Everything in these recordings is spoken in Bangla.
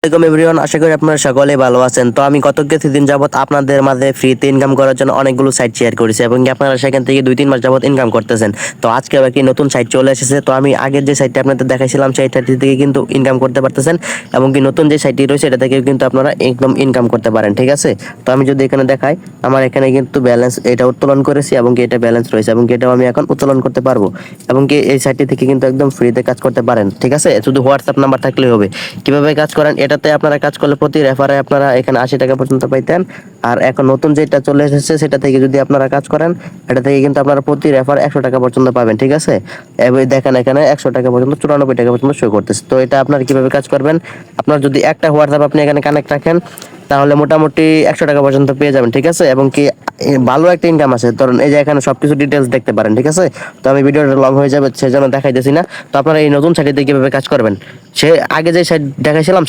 আসসালামু আলাইকুম এভরিওয়ান, আশা করি আপনারা সকলেই ভালো আছেন। তো আমি গত কিছুদিন যাবত আপনাদের মাঝে ফ্রিতে ইনকাম করার জন্য অনেকগুলো সাইট শেয়ার করেছি এবং কি আপনারা সেখান থেকে 2-3 মাস যাবত ইনকাম করতেছেন। তো আজকে আবার কি নতুন সাইট চলে এসেছে। তো আমি আগের যে সাইটটা আপনাদের দেখাইছিলাম সেই সাইট থেকে কিন্তু ইনকাম করতে পারতেছেন এবং কি নতুন যে সাইটটি রয়েছে এটা থেকে কিন্তু আপনারা একদম ইনকাম করতে পারেন, ঠিক আছে। তো আমি যদি এখানে দেখাই, আমার এখানে কিন্তু ব্যালেন্স এটা উত্তোলন করেছি এবং কি এটা ব্যালেন্স রয়েছে এবং কি এটাও আমি এখন উত্তোলন করতে পারবো এবং কি এই সাইটটি থেকে কিন্তু একদম ফ্রিতে কাজ করতে পারেন, ঠিক আছে। শুধু হোয়াটসঅ্যাপ নাম্বার থাকলেই হবে। কিভাবে কাজ করেন, এটাতে আপনারা কাজ করলে প্রতি রেফারে আপনারা এখানে 80 টাকা পর্যন্ত পাইতেন। আর এখন নতুন যেটা চলে এসেছে সেটা থেকে যদি আপনারা কাজ করেন, এটা থেকে কিন্তু আপনারা প্রতি রেফার 100 টাকা পর্যন্ত পাবেন, ঠিক আছে। এবার দেখেন এখানে 100 টাকা পর্যন্ত 94 টাকা পর্যন্ত শো করতেছে। তো এটা আপনারা কিভাবে কাজ করবেন, আপনার যদি একটা হোয়াটসঅ্যাপ আপনি এখানে কানেক্ট রাখেন তাহলে মোটামুটি 100 টাকা পর্যন্ত পেয়ে যাবেন, ঠিক আছে। এবং কি ভালো একটা ইনকাম আছে, ধরুন এই যে এখানে সবকিছু ডিটেলস দেখতে পারেন, ঠিক আছে। তো আমি ভিডিওটা লং হয়ে যাবে সেজন্য দেখাইতেছি না। তো আপনারা এই নতুন সাইটে কিভাবে কাজ করবেন, সে আগে যে সাইট দেখাইছিলাম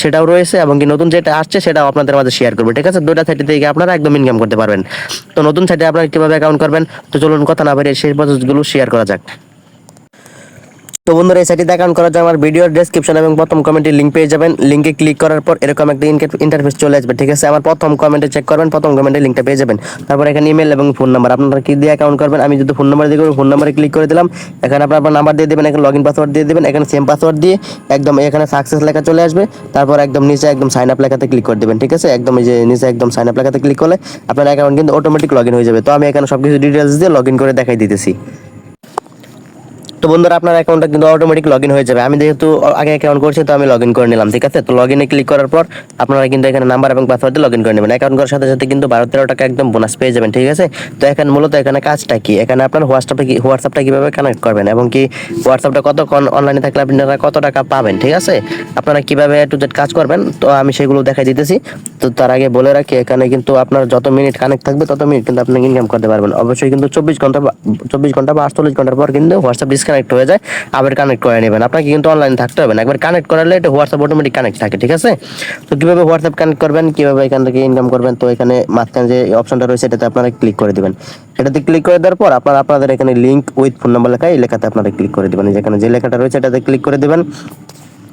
সেটাও রয়েছে এবং কি নতুন যেটা আসছে সেটাও আপনাদের মাঝে শেয়ার করবো, ঠিক আছে। দুইটা সাইটে থেকে আপনারা একদম ইনকাম করতে পারবেন। তো নতুন সাইটে আপনারা কিভাবে অ্যাকাউন্ট করবেন, তো চলুন কথা না বেরিয়ে সেই প্রসেসগুলো শেয়ার করা যাক। তো বন্ধুরা, এই সাইটে অ্যাকাউন্ট করার জন্য আমার ভিডিওর ডেসক্রিপশন এবং প্রথম কমেন্টে লিঙ্ক পেয়ে যাবেন। লিঙ্কে ক্লিক করার পর এরকম একটা ইন্টারফেস চলে আসবে, ঠিক আছে। আমার প্রথম কমেন্টে চেক করবেন, প্রথম কমেন্টে লিঙ্কটা পেয়ে যাবেন। তারপর এখানে ইমেল এবং ফোন নাম্বার আপনারা কি দিয়ে অ্যাকাউন্ট করবেন, আমি যদি ফোন নাম্বার দিয়ে করবো ফোন নাম্বারে ক্লিক করে দিলাম। এখানে আপনার নাম্বার দিয়ে দেবেন, এখানে লগইন পাসওয়ার্ড দিয়ে দেবেন, এখানে সেম পাসওয়ার্ড দিয়ে একদম এখানে সাকসেস লেখা চলে আসবে। তারপর একদম নিচে একদম সাইন আপ লেখাতে ক্লিক করে দেবেন, ঠিক আছে। একদম এই যে নিচে একদম সাইন আপ লেখাতে ক্লিক করলে আপনার অ্যাকাউন্ট কিন্তু অটোমেটিক লগইন হয়ে যাবে। তো আমি এখানে সবকিছু ডিটেলস দিয়ে লগইন করে দেখাই দিতেছি। তো বন্ধুরা, আপনার অ্যাকাউন্টটা কিন্তু অটোমেটিক লগইন হয়ে যাবে। আমি যেহেতু আগে অ্যাকাউন্ট করছি তো আমি লগইন করে নিলাম, ঠিক আছে। তো লগইনে ক্লিক করার পর আপনারা কিন্তু এখানে নাম্বার এবং পাসওয়ার্ড দিয়ে লগইন করে নেবেন। অ্যাকাউন্ট করার সাথে সাথে কিন্তু 12-13 টাকা একদম বোনাস পেয়ে যাবেন, ঠিক আছে। তো এখানে মূলত এখানে কাজটা কি, এখানে আপনার হোয়াটসঅ্যাপটা কিভাবে কানেক্ট করবেন এবং কি হোয়াটসঅ্যাপটা কতক্ষণ অনলাইনে থাকলে আপনারা কত টাকা পাবেন, ঠিক আছে। আপনারা কিভাবে টু জেড কাজ করবেন তো আমি সেগুলো দেখাই দিতেছি। তো তার আগে বলে রাখি, এখানে কিন্তু আপনার যত মিনিট কানেক্ট থাকবে তত মিনিট কিন্তু আপনি ইনকাম করতে পারবেন। অবশ্যই কিন্তু 24 ঘন্টা বা 48 ঘন্টার পর কিন্তু হোয়াটসঅ্যাপ ডিসকানেক্ট হয়ে যায়, আবার কানেক্ট করে নেবেন। আপনাকে কিন্তু অনলাইনে থাকতে হবে না, একবার কানেক্ট করালে এটা হোয়াটসঅ্যাপ অটোমেটিক কানেক্ট থাকে, ঠিক আছে। তো কিভাবে হোয়াটসঅ্যাপ কানেক্ট করবেন, কিভাবে এখান থেকে ইনকাম করবেন, তো এখানে মাঝখানে যে অপশনটা রয়েছে এটাতে আপনারা ক্লিক করে দিবেন। এটাতে ক্লিক করে দেওয়ার পর আপনাদের এখানে লিঙ্ক উইথ ফোন নাম্বার লেখা, এই লেখাতে আপনারা ক্লিক করে দিবেন। যেখানে যে লেখাটা রয়েছে এটাতে ক্লিক করে দিবেন।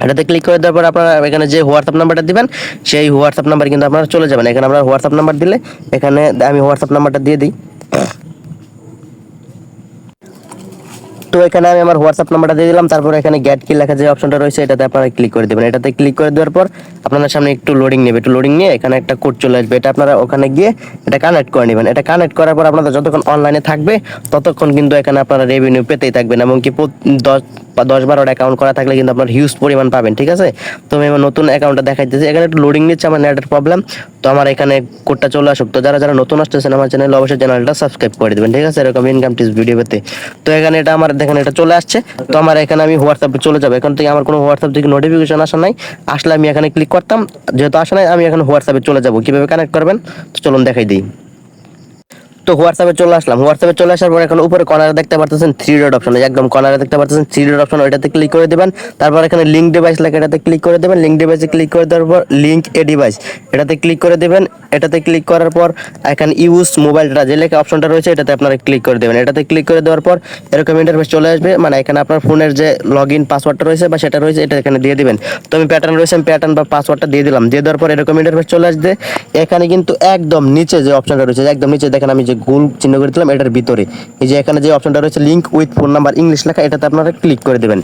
এটাতে ক্লিক করে দেওয়ার পর আপনারা এখানে যে হোয়াটসঅ্যাপ নাম্বারটা দিবেন সেই হোয়াটসঅ্যাপ নাম্বার কিন্তু আপনারা চলে যাবেন। এখানে আপনারা হোয়াটসঅ্যাপ নাম্বার দিলে এখানে আমি হোয়াটসঅ্যাপ নাম্বারটা দিয়ে দিই। তো এখানে আমি আমার হোয়াটসঅ্যাপ নাম্বারটা দিয়ে দিলাম। তারপর এখানে গেট কি লেখা যে অপশনটা রয়েছে এটাতে আপনারা ক্লিক করে দেবেন। এটাতে ক্লিক করে দেওয়ার পর আপনাদের সামনে একটু লোডিং নেবে, একটু লোডিং নিয়ে এখানে একটা কোড চলে আসবে। এটা আপনারা ওখানে গিয়ে এটা কানেক্ট করে নেবেন। এটা কানেক্ট করার পর আপনাদের যতক্ষণ অনলাইনে থাকবে ততক্ষণ কিন্তু এখানে আপনারা রেভিনিউ পেতেই থাকবেন এবং কি 10-12টা অ্যাকাউন্ট করা থাকলে কিন্তু আপনার হিউজ পরিমাণ পাবেন, ঠিক আছে। তো আমি আমার নতুন অ্যাকাউন্টটা দেখাইতেছি। এখানে একটু লোডিং নিচ্ছে, আমার নেটের প্রবলেম। তো আমার এখানে কোডটা চলে আসুক। তো যারা যারা নতুন আসতেছেন আমার চ্যানেল অবশ্যই চ্যানেলটা সাবস্ক্রাইব করে দেবেন, ঠিক আছে, এরকম ইনকাম টিপস ভিডিও পেতে। তো এখানে এটা আমার দেখেন এটা চলে আসছে। তো আমার এখানে আমি হোয়াটসঅ্যাপে চলে যাবো। এখান থেকে আমার কোনো হোয়াটসঅ্যাপ থেকে নোটিফিকেশন আসা নাই, আসলে আমি এখানে ক্লিক করতাম। যেহেতু আসা নাই আমি এখানে হোয়াটসঅ্যাপে চলে যাবো। কিভাবে কানেক্ট করবেন তো চলুন দেখাই দিই। তো হোয়াটসঅ্যাপে চলে আসলাম। হোয়াটসঅ্যাপে চলে আসার পর এখন উপরে কর্নারে দেখতে পাচ্ছেন 3 ডট অপশন, একদম কর্নারে দেখতে পাচ্ছেন 3 ডট অপশন, ওইটাতে ক্লিক করে দিবেন। তারপর এখানে লিঙ্ক ডিভাইস লেখা এটাতে ক্লিক করে দেবেন। লিঙ্ক ডিভাইসে ক্লিক করে দেওয়ার পর লিঙ্ক এ ডিভাইস এটাতে ক্লিক করে দেবেন। এটাতে ক্লিক করার পর এখানে ইউজ মোবাইল ডাটা যে লেখা অপশনটা রয়েছে এটাতে আপনারা ক্লিক করে দেবেন। এটাতে ক্লিক করে দেওয়ার পর এরকম ইন্টারফেস চলে আসবে, মানে এখানে আপনার ফোনের যে লগ ইন পাসওয়ার্ডটা রয়েছে বা সেটা রয়েছে এটা এখানে দিয়ে দিবেন। তো আমি প্যাটার্ন রয়েছে আমি প্যাটার্ন বা পাসওয়ার্ডটা দিয়ে দিলাম। দিয়ে দেওয়ার পর এরকম ইন্টারফেস চলে আসবে। এখানে কিন্তু একদম নিচে যে অপশনটা রয়েছে একদম নিচে দেখেন আমি যে গোল চিহ্ন করে দিলাম এটার ভিতরে এই যে এখানে যে অপশনটা রয়েছে link with phone number English লেখা, এটাতে আপনারা ক্লিক করে দেবেন।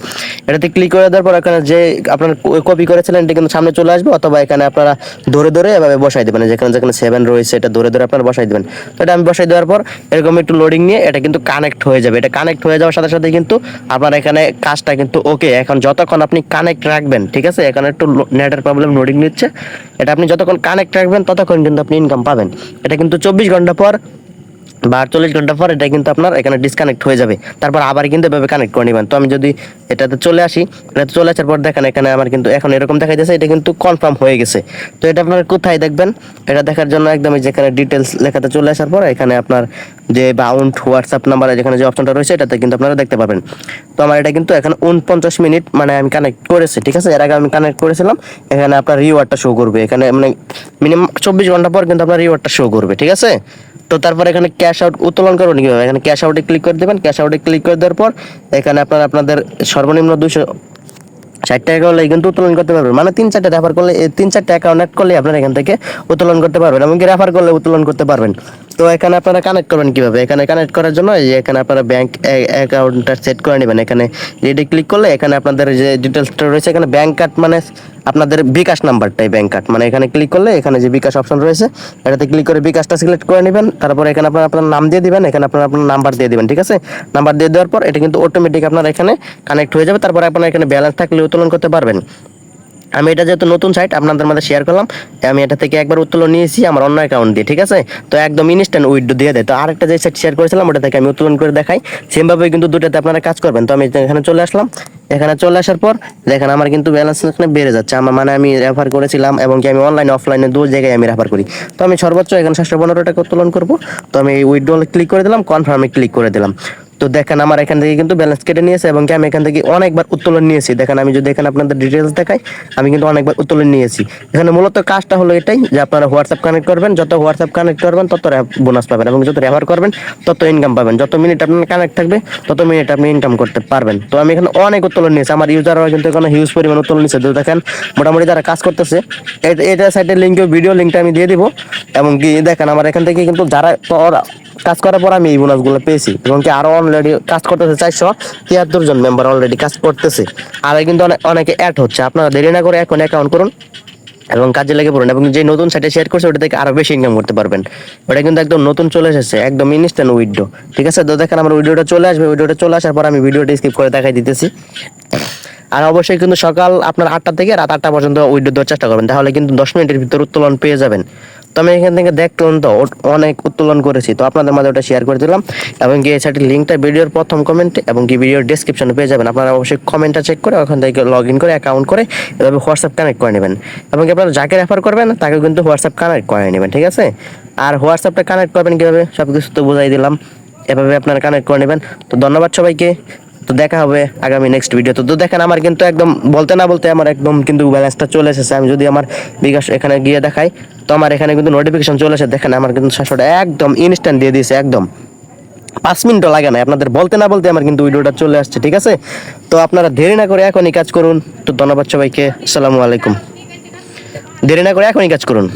এটাতে ক্লিক করে দেওয়ার পর এখানে যে আপনারা কপি করেছিলেন এটা কিন্তু সামনে চলে আসবে, অথবা এখানে আপনারা ধরে ধরে এভাবে বসাই দেবেন। যেখানে যেখানে 7 রয়েছে এটা ধরে ধরে আপনারা বসাই দেবেন। তো এটা আমি বসাই দেওয়ার পর এরকম একটু লোডিং নিয়ে এটা কিন্তু কানেক্ট হয়ে যাবে। এটা কানেক্ট হয়ে যাওয়ার সাথে সাথে কিন্তু আপনার এখানে কাজটা কিন্তু ওকে। এখন যতক্ষণ আপনি কানেক্ট রাখবেন, ঠিক আছে, এখানে একটু নেটের প্রবলেম লোডিং নিচ্ছে, এটা আপনি যতক্ষণ কানেক্ট রাখবেন ততক্ষণ কিন্তু আপনি ইনকাম পাবেন। এটা কিন্তু 24 ঘন্টা পর বা 48 ঘন্টা পর এটা কিন্তু আপনার এখানে ডিসকানেক্ট হয়ে যাবে। তারপর আবার কিন্তু এভাবে কানেক্ট করে নেবেন। তো আমি যদি এটাতে চলে আসি, এটাতে চলে আসার পর দেখেন এখানে আমার কিন্তু এখন এরকম দেখা যাচ্ছে এটা কিন্তু কনফার্ম হয়ে গেছে। তো এটা আপনারা কোথায় দেখবেন, এটা দেখার জন্য একদম যেখানে ডিটেলস লেখাতে চলে আসার পর এখানে আপনার যে বাউন্ড হোয়াটসঅ্যাপ নাম্বার যেখানে যে অপশনটা রয়েছে এটাতে কিন্তু আপনারা দেখতে পাবেন। তো আমার এটা কিন্তু এখন 49 মিনিট মানে আমি কানেক্ট করেছি, ঠিক আছে। এর আগে আমি কানেক্ট করেছিলাম। এখানে আপনার রিওয়ার্ডটা শো করবে, এখানে মানে মিনিমাম 24 ঘন্টা পর কিন্তু আপনার রিওয়ার্ডটা শো করবে, ঠিক আছে। তো তারপর এখানে ক্যাশ আউট উত্তোলন করবেন কিভাবে, এখানে ক্যাশ আউটে ক্লিক করে দেবেন। ক্যাশ আউটে ক্লিক করে দেওয়ার পর এখানে আপনাদের সর্বনিম্ন 4টা অ্যাকাউন্টে কিন্তু উত্তোলন করতে পারবেন, মানে 3-4টা রেফার করলে 3-4টা অ্যাকাউন্ট অ্যাড করলে আপনারা এখান থেকে উত্তোলন করতে পারবেন, এমনকি রেফার করলে উত্তোলন করতে পারবেন। তো এখানে আপনারা কানেক্ট করবেন কিভাবে, এখানে কানেক্ট করার জন্য এই যে এখানে আপনারা ব্যাংক অ্যাকাউন্টটা সেট করে নেবেন। এখানে রেডি ক্লিক করলে এখানে আপনাদের যে ডিটেলসটা রয়েছে, এখানে ব্যাংক কার্ড মানে আপনাদের বিকাশ নাম্বারটাই ব্যাংক কার্ড, মানে এখানে ক্লিক করলে এখানে যে বিকাশ অপশন রয়েছে এটাতে ক্লিক করে বিকাশটা সিলেক্ট করে নেবেন। তারপর এখানে আপনারা আপনার নাম দিয়ে দিবেন, এখানে আপনারা আপনার নাম্বার দিয়ে দিবেন, ঠিক আছে। নাম্বার দিয়ে দেওয়ার পর এটা কিন্তু অটোমেটিক আপনার এখানে কানেক্ট হয়ে যাবে। তারপর আপনারা এখানে ব্যালেন্স থাকলে উত্তোলন করতে পারবেন। আমি এটা যেহেতু নতুন সাইট আপনাদের মধ্যে শেয়ার করলাম, আমি এটা থেকে একবার উত্তোলন নিয়েছি আমার অন্য অ্যাকাউন্ট দিয়ে, ঠিক আছে। তো একদম ইনস্ট্যান্ট উইথড্র দিয়ে দেয়। তো আরেকটা যে সাইট শেয়ার করেছিলাম ওটা থেকে আমি উত্তোলন করে দেখাই, সেমভাবে কিন্তু দুটাতে আপনারা কাজ করবেন। তো আমি এখানে চলে আসলাম, এখানে চলে আসার পর দেখেন আমার কিন্তু ব্যালেন্স এখানে বেড়ে যাচ্ছে। আমার মানে আমি রেফার করেছিলাম এবং কি আমি অনলাইন অফলাইনে দু জায়গায় আমি রেফার করি। তো আমি সর্বোচ্চ এখানে 715 টাকা উত্তোলন করবো। তো আমি উইথড্রলে ক্লিক করে দিলাম, কনফার্মে ক্লিক করে দিলাম। তো দেখেন আমার এখান থেকে কিন্তু ব্যালেন্স কেটে নিয়েছে এবং কি আমি এখান থেকে অনেকবার উত্তোলন নিয়েছি। দেখেন আমি যদি এখানে আপনাদের ডিটেলস দেখাই, আমি কিন্তু অনেকবার উত্তোলন নিয়েছি। এখানে মূলত কাজটা হলো এটাই যে আপনারা হোয়াটসঅ্যাপ কানেক্ট করবেন, যত হোয়াটসঅ্যাপ কানেক্ট করবেন তত বোনাস পাবেন এবং যত রেফার করবেন তত ইনকাম পাবেন। যত মিনিট আপনার কানেক্ট থাকবে তত মিনিট আপনি ইনকাম করতে পারবেন। তো আমি এখানে অনেক উত্তোলন নিয়েছি, আমার ইউজাররা কিন্তু এখানে হিউজ পরিমাণ উত্তোলন নিয়েছে। তো দেখেন মোটামুটি যারা কাজ করতেছে এটা সাইটের লিঙ্ক, ভিডিও লিঙ্কটা আমি দিয়ে দিব। এবং কি দেখেন আমার এখান থেকে কিন্তু যারা কাজ করার পর আমি এই বোনাসগুলো পেয়েছি এবং কি আরো অলরেডি কাজ করতেছে 473 জন মেম্বার অলরেডি কাজ করতেছে। আর কিন্তু অনেকে অ্যাড হচ্ছে। আপনারা দেরি না করে এখন অ্যাকাউন্ট করুন এবং কাজে লেগে পড়ুন এবং যে নতুন সাইটে শেয়ার করছে ওটা থেকে আরো বেশি ইনকাম করতে পারবেন। ওটা কিন্তু একদম নতুন চলে এসেছে, একদম ইনস্ট্যান্ট উইথড্র, ঠিক আছে। তো দেখেন আমার ভিডিওটা চলে আসবে, ভিডিওটা চলে আসার পর আমি ভিডিওটা স্কিপ করে দেখাই দিতেছি। আর অবশ্যই কিন্তু সকাল আপনার 8টা থেকে রাত 8টা পর্যন্ত উইথড্র দেওয়ার চেষ্টা করবেন, তাহলে কিন্তু 10 মিনিটের ভিতর উত্তোলন পেয়ে যাবেন। তো আমি এখান থেকে দেখলাম তো অনেক উত্তোলন করেছি, তো আপনাদের মাঝে ওটা শেয়ার করে দিলাম। এবং কি এই সাইটের লিঙ্কটা ভিডিওর প্রথম কমেন্টে এবং কি ভিডিওর ডেসক্রিপশনে পেয়ে যাবেন। আপনারা অবশ্যই কমেন্টটা চেক করে ওখান থেকে লগ ইন করে অ্যাকাউন্ট করে এভাবে হোয়াটসঅ্যাপ কানেক্ট করে নেবেন এবং কি আপনারা যাকে রেফার করবেন তাকে কিন্তু হোয়াটসঅ্যাপ কানেক্ট করে নেবেন, ঠিক আছে। আর হোয়াটসঅ্যাপটা কানেক্ট করবেন কীভাবে সব কিছু তো বুঝাই দিলাম, এভাবে আপনারা কানেক্ট করে নেবেন। তো ধন্যবাদ সবাইকে, তো দেখা হবে আগামী নেক্সট ভিডিও। তো দেখেন আমার কিন্তু একদম বলতে না বলতে আমার একদম কিন্তু ব্যালেন্সটা চলে এসেছে। আমি যদি আমার বিকাশ এখানে গিয়ে দেখাই তো আমার এখানে কিন্তু নোটিফিকেশন চলে এসেছে। দেখেন আমার কিন্তু 700 একদম ইনস্ট্যান্ট দিয়ে দিয়েছে, একদম 5 মিনিটও লাগে না। আপনাদের বলতে না বলতে আমার কিন্তু ভিডিওটা চলে আসছে, ঠিক আছে। তো আপনারা দেরি না করে এখনই কাজ করুন। তো ধন্যবাদ সবাইকে, আসসালামু আলাইকুম। দেরি না করে এখনই কাজ করুন।